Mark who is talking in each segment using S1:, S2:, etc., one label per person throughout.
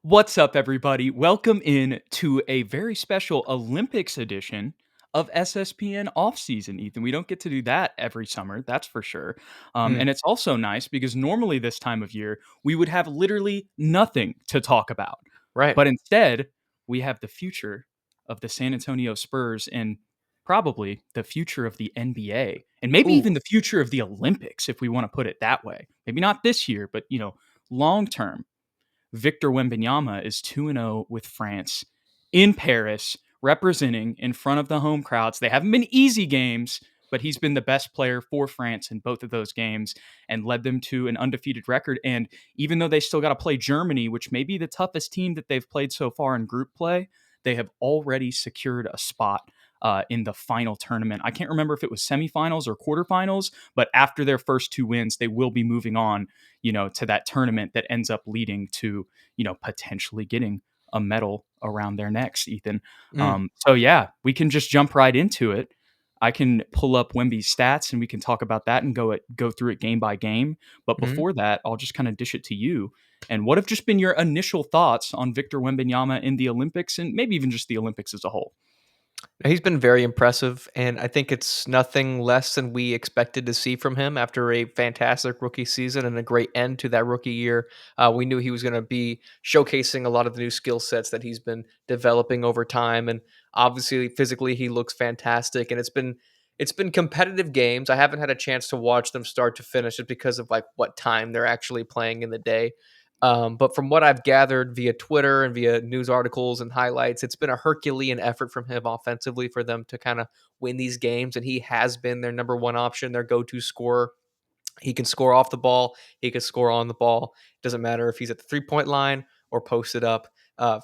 S1: What's up, everybody? Welcome in to a very special Olympics edition of SSPN Offseason, Ethan. We don't get to do that every summer, that's for sure.
S2: Mm,
S1: And it's also nice because normally this time of year, we would have literally nothing to talk about.
S2: right.
S1: But instead, we have the future of the San Antonio Spurs and probably the future of the NBA and maybe
S2: Ooh,
S1: even the future of the Olympics, if we want to put it that way. Maybe not this year, but, long term. Victor Wembanyama is 2-0 with France in Paris, representing in front of the home crowds. They haven't been easy games, but he's been the best player for France in both of those games and led them to an undefeated record. And even though they still got to play Germany, which may be the toughest team that they've played so far in group play, they have already secured a spot in the final tournament. I can't remember if it was semifinals or quarterfinals, but after their first two wins, they will be moving on, to that tournament that ends up leading to, potentially getting a medal around their necks, Ethan.
S2: mm,
S1: So yeah, we can just jump right into it. I can pull up Wemby's stats and we can talk about that and go through it game by game. But
S2: mm.
S1: before that, I'll just kind of dish it to you. And what have just been your initial thoughts on Victor Wembanyama in the Olympics and maybe even just the Olympics as a whole?
S2: He's been very impressive, and I think it's nothing less than we expected to see from him after a fantastic rookie season and a great end to that rookie year. We knew he was going to be showcasing a lot of the new skill sets that he's been developing over time, and obviously physically he looks fantastic. And it's been competitive games. I haven't had a chance to watch them start to finish just because of like what time they're actually playing in the day. But from what I've gathered via Twitter and via news articles and highlights, it's been a Herculean effort from him offensively for them to kind of win these games. And he has been their number one option, their go to scorer. He can score off the ball, he can score on the ball. It doesn't matter if he's at the 3 point line or posted up.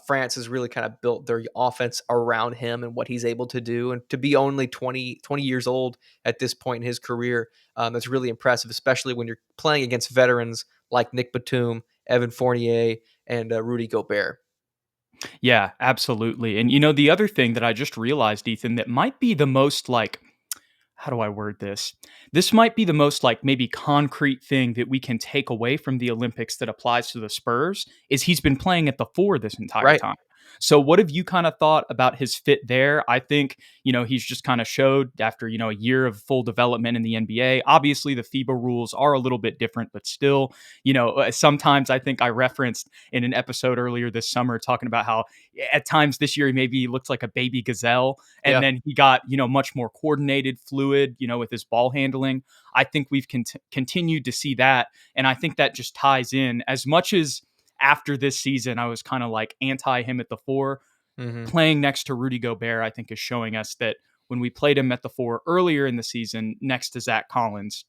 S2: France has really kind of built their offense around him and what he's able to do. And to be only 20 years old at this point in his career, that's really impressive, especially when you're playing against veterans like Nick Batum, Evan Fournier, and Rudy Gobert.
S1: Yeah, absolutely. And the other thing that I just realized, Ethan, that might be the most like, how do I word this? This might be the most like maybe concrete thing that we can take away from the Olympics that applies to the Spurs is he's been playing at the four this entire
S2: Right.
S1: time. So what have you kind of thought about his fit there? I think, he's just kind of showed after, a year of full development in the NBA. Obviously the FIBA rules are a little bit different, but still, sometimes I think I referenced in an episode earlier this summer talking about how at times this year he maybe looked like a baby gazelle and
S2: Yeah.
S1: then he got, much more coordinated, fluid, with his ball handling. I think we've continued to see that. And I think that just ties in as much as after this season, I was kind of like anti him at the four.
S2: Hmm.
S1: Playing next to Rudy Gobert, I think is showing us that when we played him at the four earlier in the season next to Zach Collins,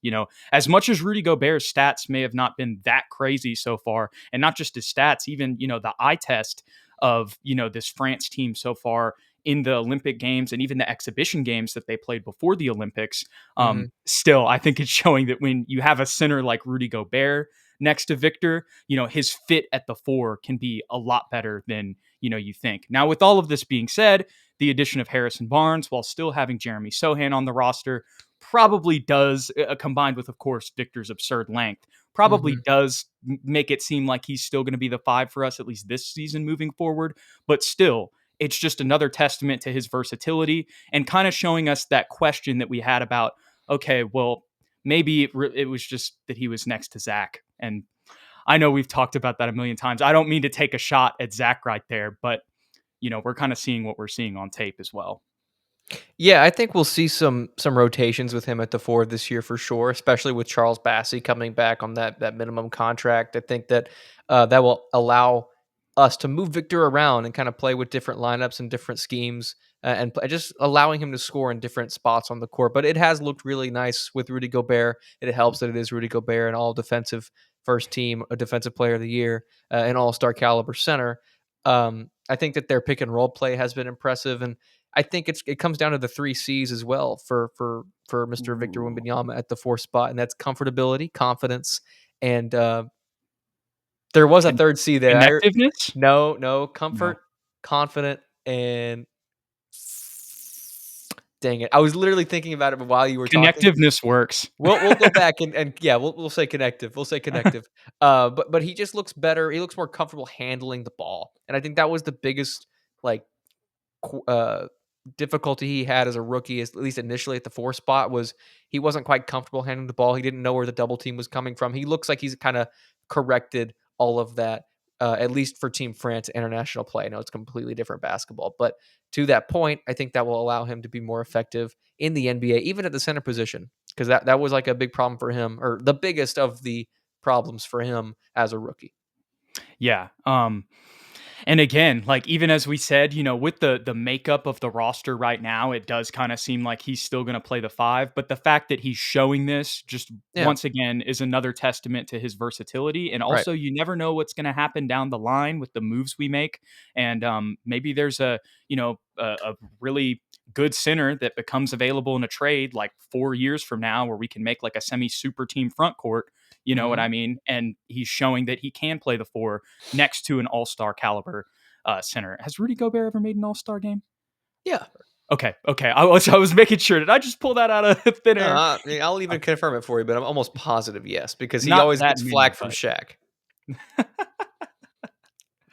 S1: as much as Rudy Gobert's stats may have not been that crazy so far, and not just his stats, even, the eye test of, this France team so far in the Olympic games and even the exhibition games that they played before the Olympics,
S2: Hmm.
S1: still, I think it's showing that when you have a center like Rudy Gobert next to Victor, his fit at the four can be a lot better than, you think. Now, with all of this being said, the addition of Harrison Barnes, while still having Jeremy Sohan on the roster, probably does, combined with, of course, Victor's absurd length, probably
S2: Hmm.
S1: does make it seem like he's still going to be the five for us, at least this season moving forward. But still, it's just another testament to his versatility and kind of showing us that question that we had about, okay, well, maybe it was just that he was next to Zach. And I know we've talked about that a million times. I don't mean to take a shot at Zach right there, but we're kind of seeing what we're seeing on tape as well.
S2: Yeah, I think we'll see some rotations with him at the four this year for sure, especially with Charles Bassey coming back on that minimum contract. I think that that will allow us to move Victor around and kind of play with different lineups and different schemes, just allowing him to score in different spots on the court. But it has looked really nice with Rudy Gobert. It helps that it is Rudy Gobert, an all defensive first team, a defensive player of the year, an all star caliber center. I think that their pick and roll play has been impressive, and I think it comes down to the three C's as well for Mr. Victor
S1: Ooh.
S2: Wembanyama at the fourth spot, and that's comfortability, confidence, and there was a
S1: Con-
S2: third C there.
S1: Connectiveness?
S2: No,
S1: No.
S2: comfort, confident, and Dang it. I was literally thinking about it while you were talking.
S1: Connectiveness works.
S2: We'll go back and yeah, we'll say connective. We'll say connective. But he just looks better. He looks more comfortable handling the ball, and I think that was the biggest like qu- uh, difficulty he had as a rookie, is at least initially at the 4 spot, was he wasn't quite comfortable handling the ball. He didn't know where the double team was coming from. He looks like he's kind of corrected all of that, at least for Team France international play. I know it's completely different basketball, but to that point, I think that will allow him to be more effective in the NBA, even at the center position, because that was like a big problem for him, or the biggest of the problems for him as a rookie.
S1: Yeah. And again, like even as we said, with the makeup of the roster right now, it does kind of seem like he's still going to play the 5, but the fact that he's showing this just
S2: Yeah,
S1: once again is another testament to his versatility. And
S2: right.
S1: also, you never know what's going to happen down the line with the moves we make. And maybe there's a really good center that becomes available in a trade like 4 years from now, where we can make like a semi super team front court. You know what
S2: Hmm.
S1: I mean? And he's showing that he can play the 4 next to an all-star caliber center. Has Rudy Gobert ever made an all-star game?
S2: Yeah.
S1: Okay. I was making sure. Did I just pull that out of thin
S2: No,
S1: air?
S2: I'll even
S1: Okay.
S2: confirm it for you, but I'm almost positive yes, because he
S1: Not
S2: always
S1: that
S2: gets
S1: many,
S2: flack from
S1: but
S2: Shaq.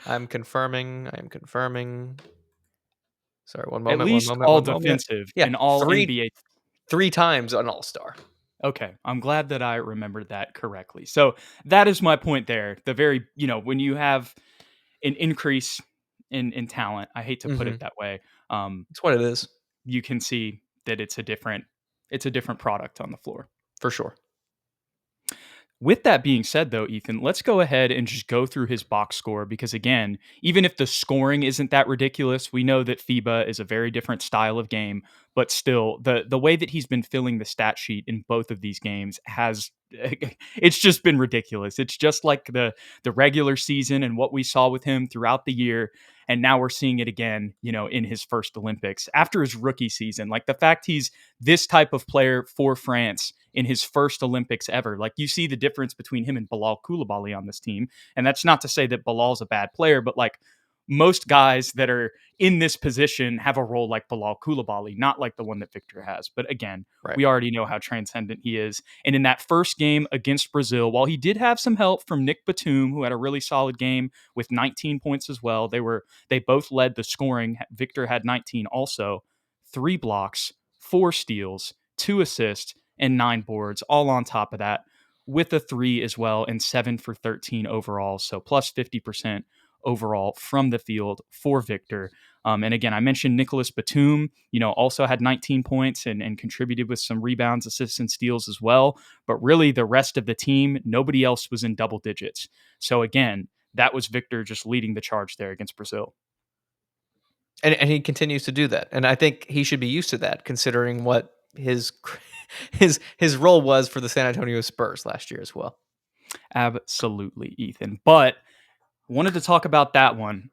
S2: I'm confirming. I am confirming. Sorry, one
S1: at
S2: moment. One
S1: least
S2: moment.
S1: all
S2: One moment.
S1: defensive
S2: Yeah,
S1: and all
S2: three
S1: NBA.
S2: three times an All Star.
S1: Okay, I'm glad that I remembered that correctly. So that is my point there. The very, when you have an increase in talent, I hate to put
S2: Mm-hmm.
S1: it that way. Um,
S2: It's what it is
S1: you can see that it's a different product on the floor.
S2: for sure.
S1: With that being said, though, Ethan, let's go ahead and just go through his box score because, again, even if the scoring isn't that ridiculous, we know that FIBA is a very different style of game. But still, the way that he's been filling the stat sheet in both of these games has it's just been ridiculous. It's just like the regular season and what we saw with him throughout the year, and now we're seeing it again, in his first Olympics after his rookie season. Like the fact he's this type of player for France in his first Olympics ever. Like you see the difference between him and Bilal Coulibaly on this team. And that's not to say that Bilal's a bad player, but like most guys that are in this position have a role like Bilal Coulibaly, not like the one that Victor has. But again,
S2: Right.
S1: we already know how transcendent he is. And in that first game against Brazil, while he did have some help from Nick Batum, who had a really solid game with 19 points as well, they both led the scoring. Victor had 19 also, 3 blocks, 4 steals, 2 assists, and 9 boards, all on top of that, with a 3 as well, and 7 for 13 overall. So plus 50% overall from the field for Victor. And again, I mentioned Nicholas Batum, also had 19 points and contributed with some rebounds, assists, and steals as well. But really, the rest of the team, nobody else was in double digits. So again, that was Victor just leading the charge there against Brazil.
S2: And he continues to do that, and I think he should be used to that, considering what his his role was for the San Antonio Spurs last year as well.
S1: Absolutely, Ethan. But wanted to talk about that one.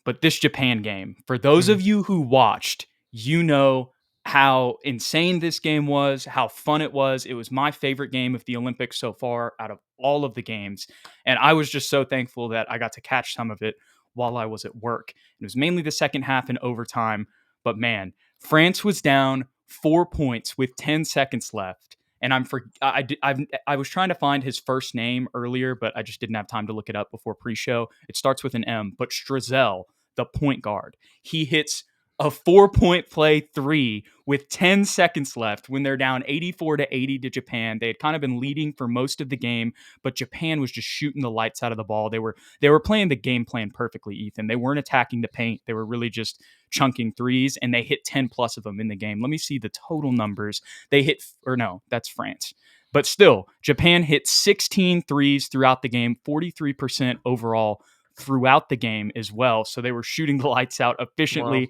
S1: But this Japan game, for those
S2: Mhm.
S1: of you who watched, you know how insane this game was, how fun it was. It was my favorite game of the Olympics so far out of all of the games. And I was just so thankful that I got to catch some of it while I was at work. It was mainly the second half and overtime. But man, France was down 4 points with 10 seconds left. And I was trying to find his first name earlier, but I just didn't have time to look it up before pre-show. It starts with an M, but Strazel, the point guard. He hits a 4-point play 3 with 10 seconds left when they're down 84 to 80 to Japan. They had kind of been leading for most of the game, but Japan was just shooting the lights out of the ball. They were playing the game plan perfectly, Ethan. They weren't attacking the paint. They were really just chunking threes, and they hit 10 plus of them in the game. Let me see the total numbers. They hit, or no, that's France. But still, Japan hit 16 threes throughout the game, 43% overall throughout the game as well. So they were shooting the lights out
S2: Wow.
S1: efficiently,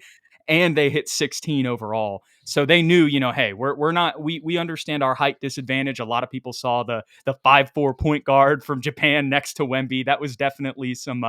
S1: and they hit 16 overall. So they knew, hey, we're not we understand our height disadvantage. A lot of people saw the 5'4" point guard from Japan next to Wemby. That was definitely some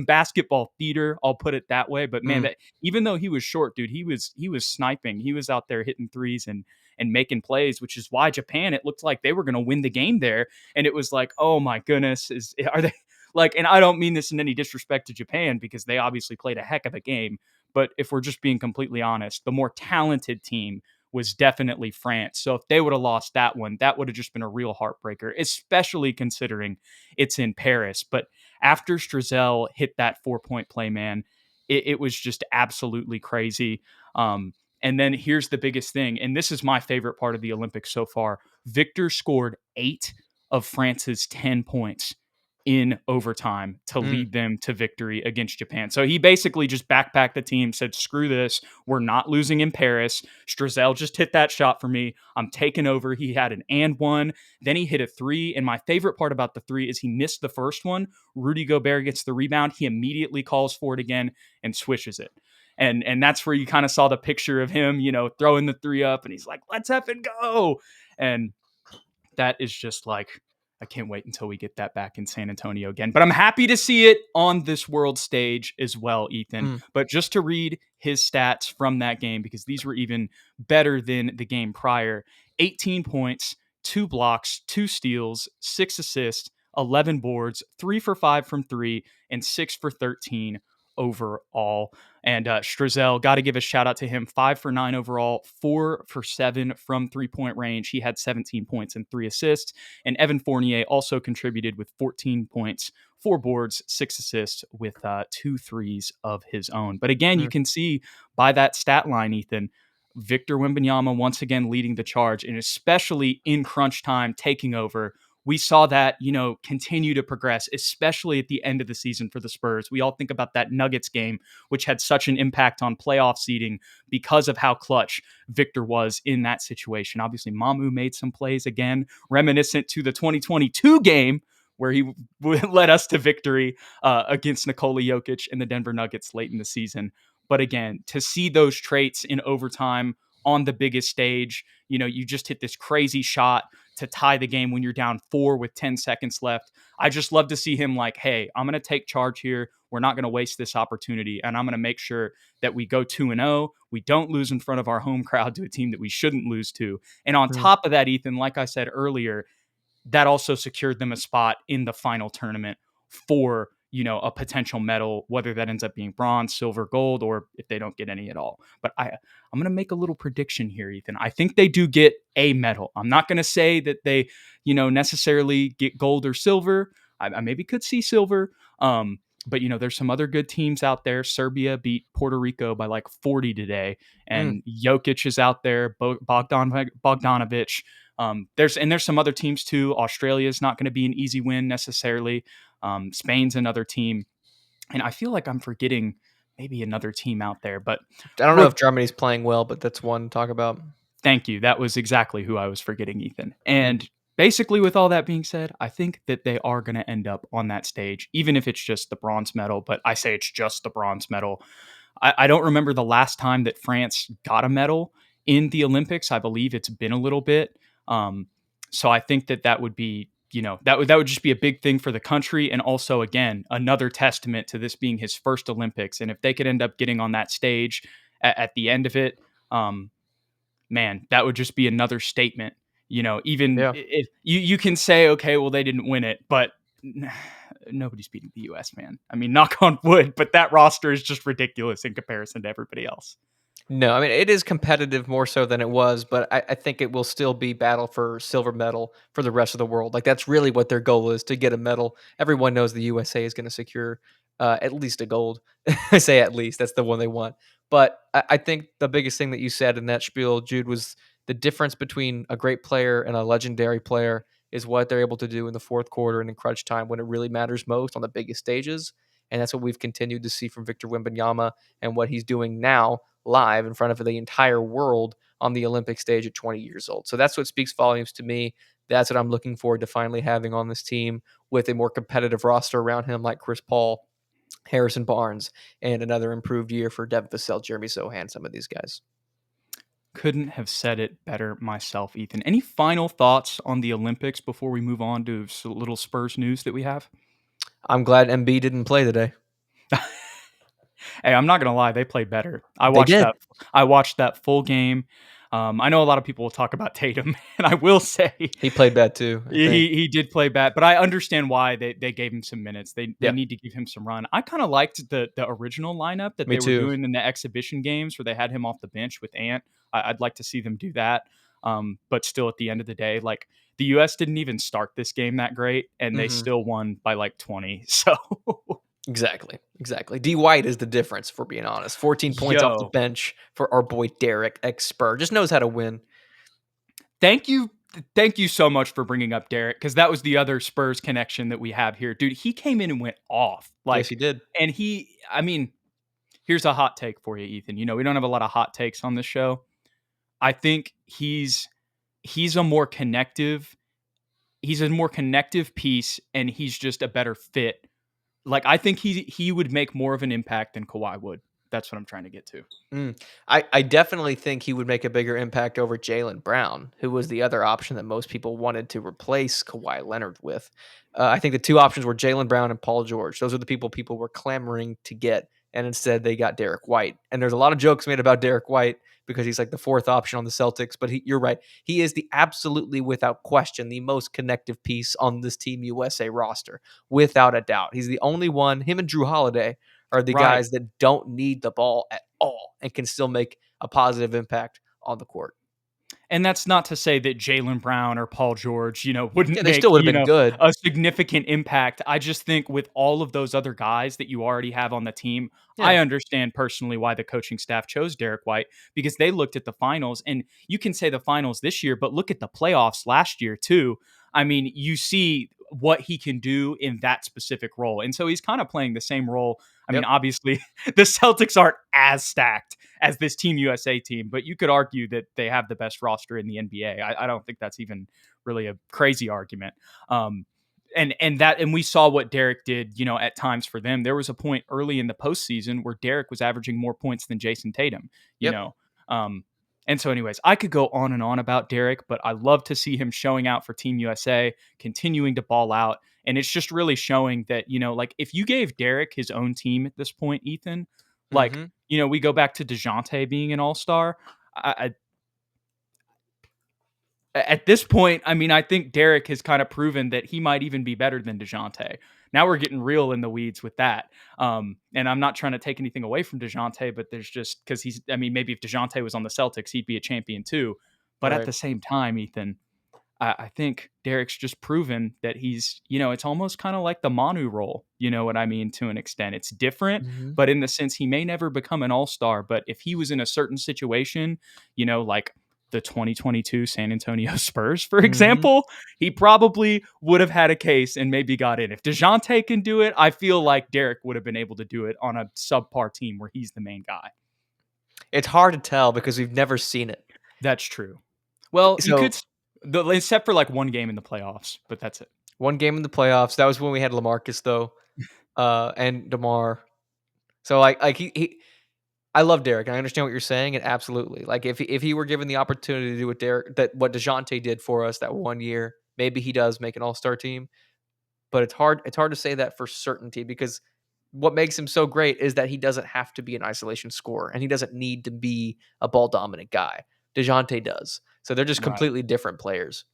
S1: basketball theater, I'll put it that way. But man,
S2: Mm.
S1: that even though he was short, dude, he was sniping. He was out there hitting threes and making plays, which is why Japan, it looked like they were going to win the game there. And it was like, oh my goodness, are they like, and I don't mean this in any disrespect to Japan because they obviously played a heck of a game. But if we're just being completely honest, the more talented team was definitely France. So if they would have lost that one, that would have just been a real heartbreaker, especially considering it's in Paris. But after Strazel hit that 4-point play, man, it was just absolutely crazy. And then here's the biggest thing, and this is my favorite part of the Olympics so far. Victor scored 8 of France's 10 points in overtime to lead them to victory against Japan. So he basically just backpacked the team, said, screw this. We're not losing in Paris. Strazel just hit that shot for me. I'm taking over. He had an and one. Then he hit a 3. And my favorite part about the 3 is he missed the first one. Rudy Gobert gets the rebound. He immediately calls for it again and swishes it. And that's where you kind of saw the picture of him, throwing the 3 up, and he's like, let's effing go. And that is just like, I can't wait until we get that back in San Antonio again. But I'm happy to see it on this world stage as well, Ethan. But just to read his stats from that game, because these were even better than the game prior: 18 points, 2 blocks, 2 steals, 6 assists, 11 boards, 3 for 5 from 3, and 6 for 13 overall. And Strazel, got to give a shout out to him. 5 for 9 overall, 4 for 7 from 3-point range. He had 17 points and 3 assists. And Evan Fournier also contributed with 14 points, 4 boards, 6 assists with 2 threes of his own. But again, you can see by that stat line, Ethan, Victor Wembanyama once again leading the charge, and especially in crunch time, taking over. We saw that, continue to progress, especially at the end of the season for the Spurs. We all think about that Nuggets game, which had such an impact on playoff seeding because of how clutch Victor was in that situation. Obviously, Mamu made some plays again, reminiscent to the 2022 game where he led us to victory against Nikola Jokic and the Denver Nuggets late in the season. But again, to see those traits in overtime on the biggest stage, you just hit this crazy shot to tie the game when you're down 4 with 10 seconds left. I just love to see him like, hey, I'm going to take charge here. We're not going to waste this opportunity. And I'm going to make sure that we go 2-0. We don't lose in front of our home crowd to a team that we shouldn't lose to. And on top of that, Ethan, like I said earlier, that also secured them a spot in the final tournament for, a potential medal, whether that ends up being bronze, silver, gold, or if they don't get any at all. But I'm going to make a little prediction here, Ethan. I think they do get a medal. I'm not going to say that they, necessarily get gold or silver. I maybe could see silver. But, there's some other good teams out there. Serbia beat Puerto Rico by like 40 today. And Jokic is out there, Bogdanovic. There's some other teams too. Australia is not going to be an easy win necessarily. Spain's another team. And I feel like I'm forgetting maybe another team out there. But
S2: I don't know if Germany's playing well, but that's one to talk about.
S1: Thank you. That was exactly who I was forgetting, Ethan. And basically, with all that being said, I think that they are going to end up on that stage, even if it's just the bronze medal. But I say it's just the bronze medal. I don't remember the last time that France got a medal in the Olympics. I believe it's been a little bit. So I think that would be, that would just be a big thing for the country. And also, again, another testament to this being his first Olympics. And if they could end up getting on that stage at the end of it, man, that would just be another statement. Even if you can say, okay, well, they didn't win it, but nobody's beating the U.S., man. I mean, knock on wood, but that roster is just ridiculous in comparison to everybody else.
S2: No, I mean, it is competitive more so than it was, but I think it will still be battle for silver medal for the rest of the world. Like, that's really what their goal is, to get a medal. Everyone knows the USA is going to secure at least a gold. I say at least. That's the one they want. But I think the biggest thing that you said in that spiel, Jude, was the difference between a great player and a legendary player is what they're able to do in the fourth quarter and in crunch time when it really matters most on the biggest stages. And that's what we've continued to see from Victor Wembanyama and what he's doing now live in front of the entire world on the Olympic stage at 20 years old. So that's what speaks volumes to me. That's what I'm looking forward to finally having on this team, with a more competitive roster around him, like Chris Paul, Harrison Barnes, and another improved year for Devin Vassell, Jeremy Sohan, some of these guys.
S1: Couldn't have said it better myself, Ethan. Any final thoughts on the Olympics before we move on to a little Spurs news that we have?
S2: I'm glad MB didn't play today.
S1: Hey, I'm not gonna lie, they played better. I
S2: They did.
S1: watched that full game. I know a lot of people will talk about Tatum, and I will say
S2: He played bad too, I think.
S1: he did play bad, but I understand why they gave him some minutes. They
S2: Yeah,
S1: need to give him some run. I kind of liked the original lineup that
S2: me
S1: they were
S2: too.
S1: doing in the exhibition games where they had him off the bench with Ant. I'd like to see them do that. But still, at the end of the day, like the U.S. didn't even start this game that great, and they
S2: Mhm.
S1: still won by like 20. So,
S2: Exactly, exactly. D. White is the difference, for being honest. 14 points off the
S1: yo,
S2: bench for our boy Derrick, ex-Spur. Just knows how to win.
S1: thank you. Thank you so much for bringing up Derrick because that was the other Spurs connection that we have here. Dude, he came in and went off.
S2: Yes,
S1: Like,
S2: he did.
S1: and I mean, here's a hot take for you, Ethan. We don't have a lot of hot takes on this show. I think he's a more connective piece, and he's just a better fit. Like I think he would make more of an impact than Kawhi would. That's what I'm trying to get to.
S2: Mm. I definitely think he would make a bigger impact over Jaylen Brown, who was the other option that most people wanted to replace Kawhi Leonard with. I think the two options were Jaylen Brown and Paul George. Those are the people were clamoring to get, and instead they got Derrick White. And there's a lot of jokes made about Derrick White because he's like the fourth option on the Celtics, but you're right. He is the absolutely, without question, the most connective piece on this Team USA roster, without a doubt. He's the only one. Him and Drew Holiday are the
S1: Right.
S2: guys that don't need the ball at all and can still make a positive impact on the court.
S1: And that's not to say that Jaylen Brown or Paul George, wouldn't
S2: Yeah, they
S1: make,
S2: still would have been good.
S1: a significant impact. I just think with all of those other guys that you already have on the team, I
S2: Yeah.
S1: understand personally why the coaching staff chose Derrick White because they looked at the finals, and you can say the finals this year, but look at the playoffs last year too. I mean, you see what he can do in that specific role. And so he's kind of playing the same role. I mean,
S2: Yep.
S1: obviously, the Celtics aren't as stacked as this Team USA team, but you could argue that they have the best roster in the NBA. I don't think that's even really a crazy argument. And we saw what Derrick did, at times for them. There was a point early in the postseason where Derrick was averaging more points than Jason Tatum, you
S2: Yep.
S1: know. And so, anyways, I could go on and on about Derrick, but I love to see him showing out for Team USA, continuing to ball out. And it's just really showing that, like if you gave Derrick his own team at this point, Ethan, like,
S2: Mhm.
S1: we go back to DeJounte being an all-star. At this point, I mean, I think Derrick has kind of proven that he might even be better than DeJounte. Now we're getting real in the weeds with that. And I'm not trying to take anything away from DeJounte, but there's just because maybe if DeJounte was on the Celtics, he'd be a champion too. But at
S2: Right.
S1: the same time, Ethan, I think Derrick's just proven that it's almost kind of like the Manu role, you know what I mean, to an extent. It's different,
S2: Mhm.
S1: but in the sense he may never become an all-star. But if he was in a certain situation, like the 2022 San Antonio Spurs, for
S2: Mhm.
S1: example, he probably would have had a case and maybe got in. If DeJounte can do it, I feel like Derrick would have been able to do it on a subpar team where he's the main guy.
S2: It's hard to tell because we've never seen it.
S1: That's true. Well, you
S2: So,
S1: could, except for like one game in the playoffs, but that's it.
S2: one game in the playoffs, that was when we had LaMarcus though, and DeMar. So like he I love Derrick. I understand what you're saying, and absolutely, like if he were given the opportunity to do what Dejounte did for us that one year, maybe he does make an All-Star team. But it's hard to say that for certainty because what makes him so great is that he doesn't have to be an isolation scorer and he doesn't need to be a ball dominant guy. DeJounte does. So they're just
S1: Right.
S2: completely different players.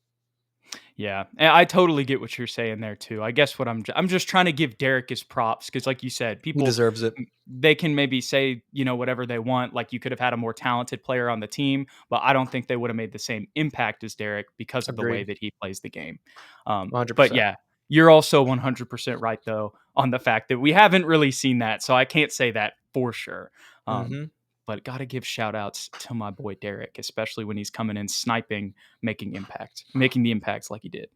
S1: Yeah, and I totally get what you're saying there too. I guess what I'm just trying to give Derek his props because, like you said,
S2: He
S1: people
S2: deserves it.
S1: they can maybe say whatever they want. Like you could have had a more talented player on the team, but I don't think they would have made the same impact as Derek because of the way
S2: Agreed.
S1: that he plays the game. But
S2: 100%.
S1: yeah, you're also 100% right though on the fact that we haven't really seen that, so I can't say that for sure. Um,
S2: Mhm.
S1: but got to give shout outs to my boy Derek, especially when he's coming in sniping, making the impacts like he did.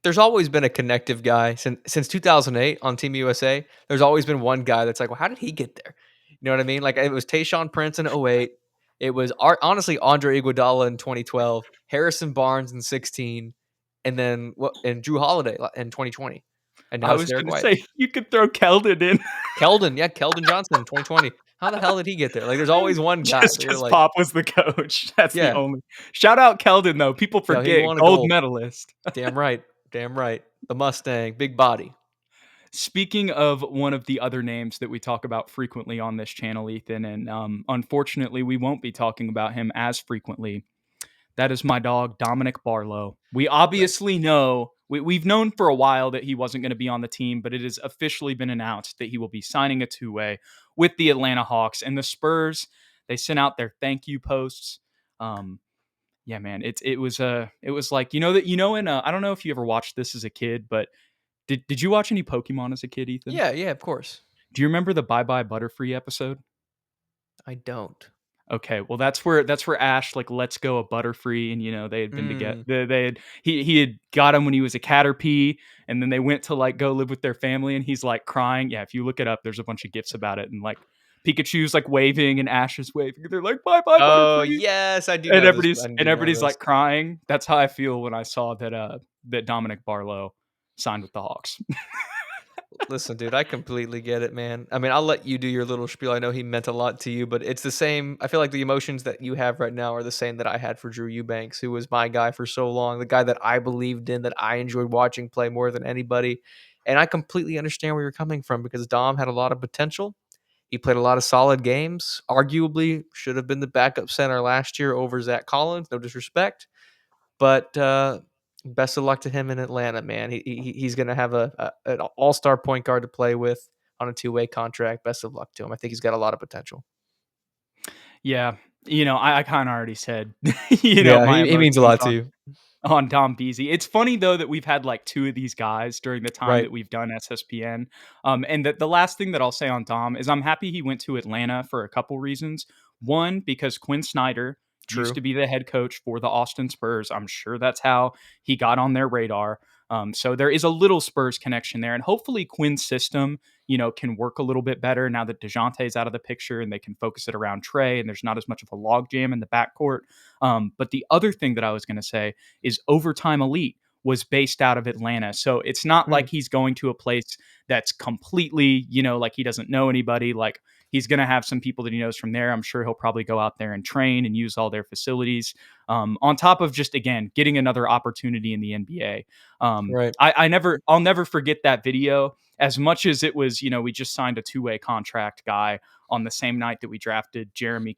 S2: There's always been a connective guy since 2008 on Team USA. There's always been one guy that's like, "Well, how did he get there?" You know what I mean? Like it was Tayshaun Prince in '08. It was honestly Andre Iguodala in 2012, Harrison Barnes in 16, and then Drew Holiday in 2020. And now
S1: I
S2: it's
S1: was
S2: Derek
S1: gonna
S2: White.
S1: say you could throw Keldon in
S2: Keldon Johnson in 2020. How the hell did he get there? Like there's always one guy
S1: just
S2: that you're
S1: because
S2: like,
S1: Pop was the coach. That's the
S2: yeah,
S1: only shout out Keldon though. People
S2: yeah, he
S1: forget
S2: won a
S1: gold
S2: gold.
S1: medalist.
S2: Damn right. Damn right. The Mustang, big body.
S1: Speaking of one of the other names that we talk about frequently on this channel, Ethan, and unfortunately we won't be talking about him as frequently. That is my dog, Dominick Barlow. We obviously know, we've known for a while that he wasn't going to be on the team, but it has officially been announced that he will be signing a two-way with the Atlanta Hawks. And the Spurs, they sent out their thank you posts. Yeah, man, it was like, in I don't know if you ever watched this as a kid, but did you watch any Pokemon as a kid, Ethan?
S2: Yeah, yeah, of course.
S1: Do you remember the Bye Bye Butterfree episode?
S2: I don't.
S1: Okay, well that's where Ash like lets go of Butterfree, and they had been together.
S2: Mm.
S1: They had he had got him when he was a Caterpie, and then they went to like go live with their family, and he's like crying. Yeah, if you look it up, there's a bunch of gifs about it, and like Pikachu's like waving and Ash is waving. They're like bye bye
S2: Oh,
S1: Butterfree,
S2: yes, I do
S1: and
S2: know this.
S1: everybody's
S2: I do
S1: and
S2: know
S1: everybody's
S2: this.
S1: like crying. That's how I feel when I saw that Dominick Barlow signed with the Hawks.
S2: Listen, dude, I completely get it, man. I mean, I'll let you do your little spiel. I know he meant a lot to you, but it's the same. I feel like the emotions that you have right now are the same that I had for Drew Eubanks, who was my guy for so long, the guy that I believed in, that I enjoyed watching play more than anybody. And I completely understand where you're coming from because Dom had a lot of potential. He played a lot of solid games. Arguably, should have been the backup center last year over Zach Collins. No disrespect. But best of luck to him in Atlanta, man. He's going to have an all-star point guard to play with on a two-way contract. Best of luck to him. I think he's got a lot of potential.
S1: Yeah, I kind of already said,
S2: Yeah,
S1: my
S2: he means a
S1: emotions
S2: lot to you.
S1: on Dom Beasy. It's funny though that we've had like two of these guys during the time
S2: Right.
S1: that we've done SSPN. And that the last thing that I'll say on Dom is I'm happy he went to Atlanta for a couple reasons. One, because Quinn Snyder used
S2: True.
S1: to be the head coach for the Austin Spurs. I'm sure that's how he got on their radar. So there is a little Spurs connection there, and hopefully Quinn's system, can work a little bit better now that DeJounte's out of the picture, and they can focus it around Trey, and there's not as much of a logjam in the backcourt. But the other thing that I was going to say is Overtime Elite was based out of Atlanta. So it's not
S2: Mm.
S1: like he's going to a place that's completely, like he doesn't know anybody. Like he's going to have some people that he knows from there. I'm sure he'll probably go out there and train and use all their facilities. On top of just, again, getting another opportunity in the NBA.
S2: Right.
S1: I'll never forget that video. As much as it was, we just signed a two-way contract guy on the same night that we drafted Jeremy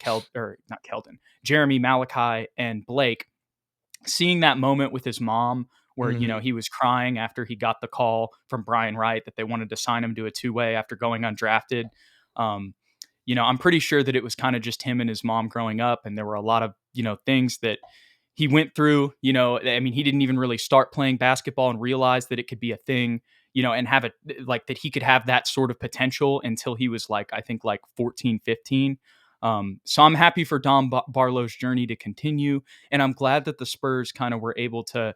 S1: Malachi and Blake. Seeing that moment with his mom where,
S2: Mhm.
S1: he was crying after he got the call from Brian Wright that they wanted to sign him to a two-way after going undrafted. Um, I'm pretty sure that it was kind of just him and his mom growing up. And there were a lot of, things that he went through, I mean, he didn't even really start playing basketball and realize that it could be a thing, and have it like that he could have that sort of potential until he was like, I think like 14, 15. So I'm happy for Barlow's journey to continue. And I'm glad that the Spurs kind of were able to,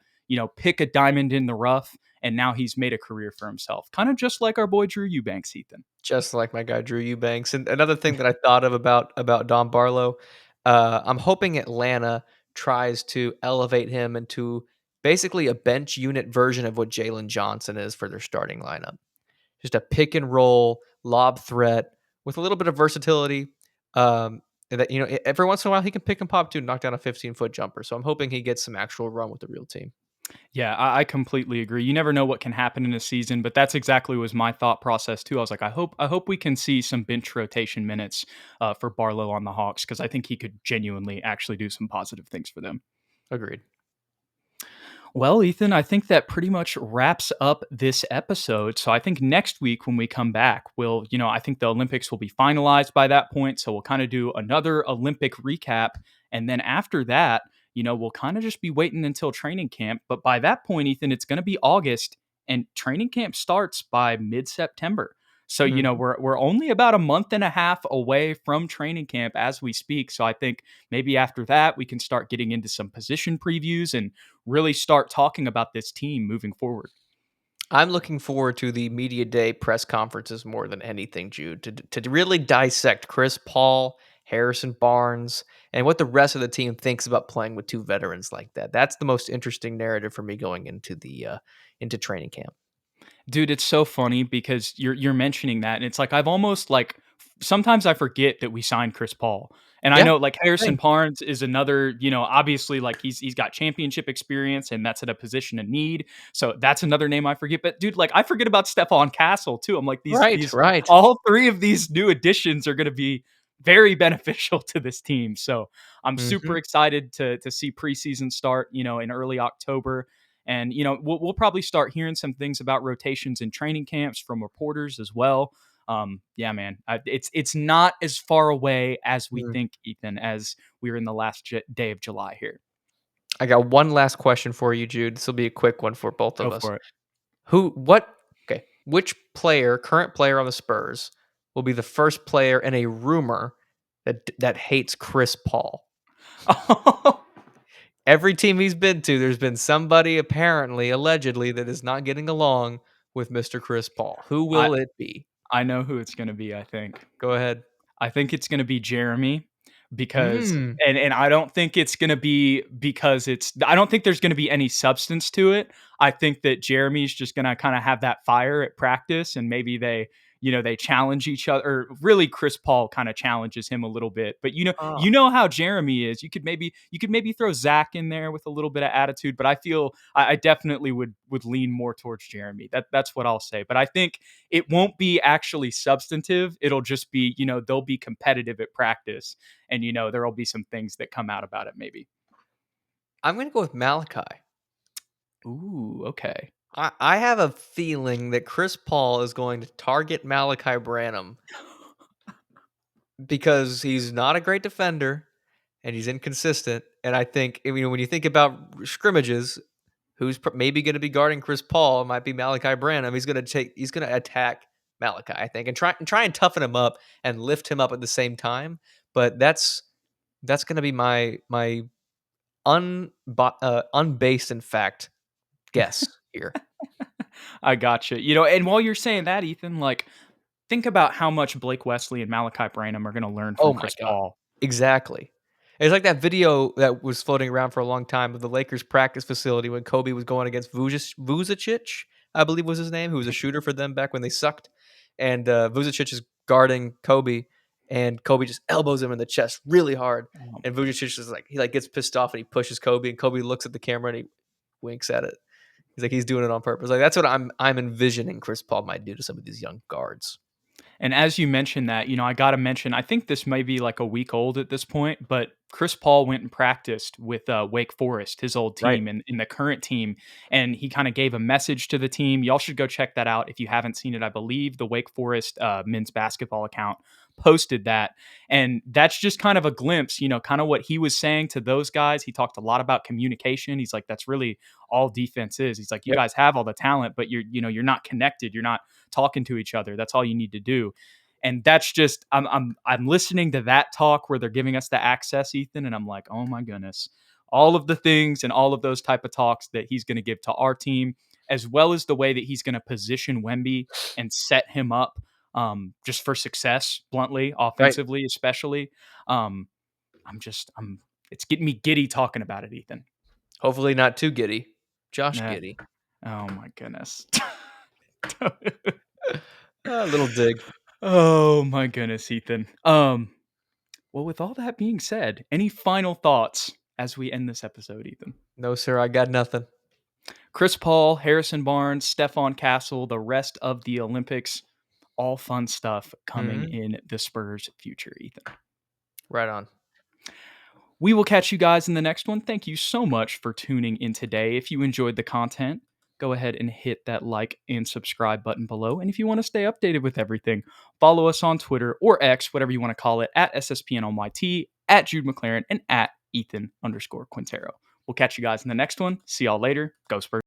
S1: pick a diamond in the rough. And now he's made a career for himself, kind of just like our boy Drew Eubanks, Ethan.
S2: Just like my guy Drew Eubanks. And another thing that I thought of about Don Barlow, I'm hoping Atlanta tries to elevate him into basically a bench unit version of what Jalen Johnson is for their starting lineup. Just a pick and roll lob threat with a little bit of versatility. And that every once in a while he can pick and pop too, knock down a 15-foot jumper. So I'm hoping he gets some actual run with the real team.
S1: Yeah, I completely agree. You never know what can happen in a season, but that's exactly was my thought process too. I was like, I hope we can see some bench rotation minutes for Barlow on the Hawks because I think he could genuinely actually do some positive things for them.
S2: Agreed.
S1: Well, Ethan, I think that pretty much wraps up this episode. So I think next week when we come back, I think the Olympics will be finalized by that point. So we'll kind of do another Olympic recap. And then after that, we'll kind of just be waiting until training camp. But by that point, Ethan, it's going to be August and training camp starts by mid-September. So,
S2: Mhm.
S1: we're only about a month and a half away from training camp as we speak. So I think maybe after that, we can start getting into some position previews and really start talking about this team moving forward.
S2: I'm looking forward to the media day press conferences more than anything, Jude, to really dissect Chris Paul, Harrison Barnes, and what the rest of the team thinks about playing with two veterans like that. That's the most interesting narrative for me going into the into training camp.
S1: Dude, it's so funny because you're mentioning that, and it's like I've almost like sometimes I forget that we signed Chris Paul. And I
S2: Yeah,
S1: know like Harrison
S2: same.
S1: Barnes is another, obviously like he's got championship experience and that's at a position of need. So that's another name I forget. But dude, like I forget about Stephon Castle too. I'm like these
S2: Right,
S1: these
S2: right.
S1: all three of these new additions are gonna be very beneficial to this team. So I'm super
S2: Mhm.
S1: excited to see preseason start, in early October. And, we'll probably start hearing some things about rotations in training camps from reporters as well. Yeah, man, it's not as far away as we
S2: Mm.
S1: think, Ethan, as we're in the last day of July here.
S2: I got one last question for you, Jude. This will be a quick one for both
S1: Go
S2: of us.
S1: for it.
S2: Which player, current player on the Spurs, will be the first player in a rumor that hates Chris Paul? Every team he's been to, there's been somebody apparently, allegedly, that is not getting along with Mr. Chris Paul. Who
S1: I
S2: will it be?
S1: I know who it's going to be. I think.
S2: Go ahead.
S1: I think it's going to be Jeremy because
S2: Mm.
S1: and I don't think it's going to be because I don't think there's going to be any substance to it. I think that Jeremy's just going to kind of have that fire at practice and maybe they challenge each other, or really Chris Paul kind of challenges him a little bit. But
S2: Oh.
S1: you know how Jeremy is. You could maybe throw Zach in there with a little bit of attitude, but I feel I definitely would lean more towards Jeremy. That's what I'll say. But I think it won't be actually substantive. It'll just be, they'll be competitive at practice and, there'll be some things that come out about it maybe.
S2: I'm going to go with Malachi.
S1: Ooh, okay.
S2: I have a feeling that Chris Paul is going to target Malachi Branham because he's not a great defender and he's inconsistent. And I think, when you think about scrimmages, who's maybe going to be guarding Chris Paul might be Malachi Branham. He's going to attack Malachi, I think, and try and toughen him up and lift him up at the same time. But that's going to be my unbased in fact guess here.
S1: I gotcha. And while you're saying that, Ethan, like, think about how much Blake Wesley and Malachi Branham are going to learn
S2: Oh
S1: from
S2: my
S1: Chris
S2: god.
S1: Paul.
S2: Exactly. It's like that video that was floating around for a long time of the Lakers practice facility when Kobe was going against Vucevic, I believe was his name, who was a shooter for them back when they sucked. And Vucevic is guarding Kobe, and Kobe just elbows him in the chest really hard.
S1: Um,
S2: And Vucevic is like, he like gets pissed off and he pushes Kobe, and Kobe looks at the camera and he winks at it. He's like, he's doing it on purpose. Like that's what I'm envisioning Chris Paul might do to some of these young guards.
S1: And as you mentioned that, I got to mention, I think this may be like a week old at this point, but Chris Paul went and practiced with Wake Forest, his old
S2: Right.
S1: team, and in the current team. And he kind of gave a message to the team. Y'all should go check that out if you haven't seen it. I believe the Wake Forest men's basketball account posted that. And that's just kind of a glimpse, kind of what he was saying to those guys. He talked a lot about communication. He's like, that's really all defense is. He's like, you
S2: Yep.
S1: guys have all the talent, but you're not connected. You're not talking to each other. That's all you need to do. And that's just I'm listening to that talk where they're giving us the access, Ethan, and I'm like, oh my goodness, all of the things and all of those type of talks that he's going to give to our team, as well as the way that he's going to position Wemby and set him up just for success, bluntly,
S2: Right.
S1: offensively, especially. Um, I'm it's getting me giddy talking about it, Ethan.
S2: Hopefully not too giddy. Josh
S1: Nah.
S2: Giddy.
S1: Oh my goodness.
S2: A little dig.
S1: Oh my goodness, Ethan. Well, with all that being said, any final thoughts as we end this episode, Ethan?
S2: No, sir, I got nothing.
S1: Chris Paul, Harrison Barnes, Stephon Castle, the rest of the Olympics, all fun stuff coming
S2: Mhm.
S1: in the Spurs' future, Ethan.
S2: Right on.
S1: We will catch you guys in the next one. Thank you so much for tuning in today. If you enjoyed the content, go ahead and hit that like and subscribe button below. And if you want to stay updated with everything, follow us on Twitter or X, whatever you want to call it, at SSPN at Jude McLaren, and at Ethan_Quintero. We'll catch you guys in the next one. See y'all later. Go Spurs.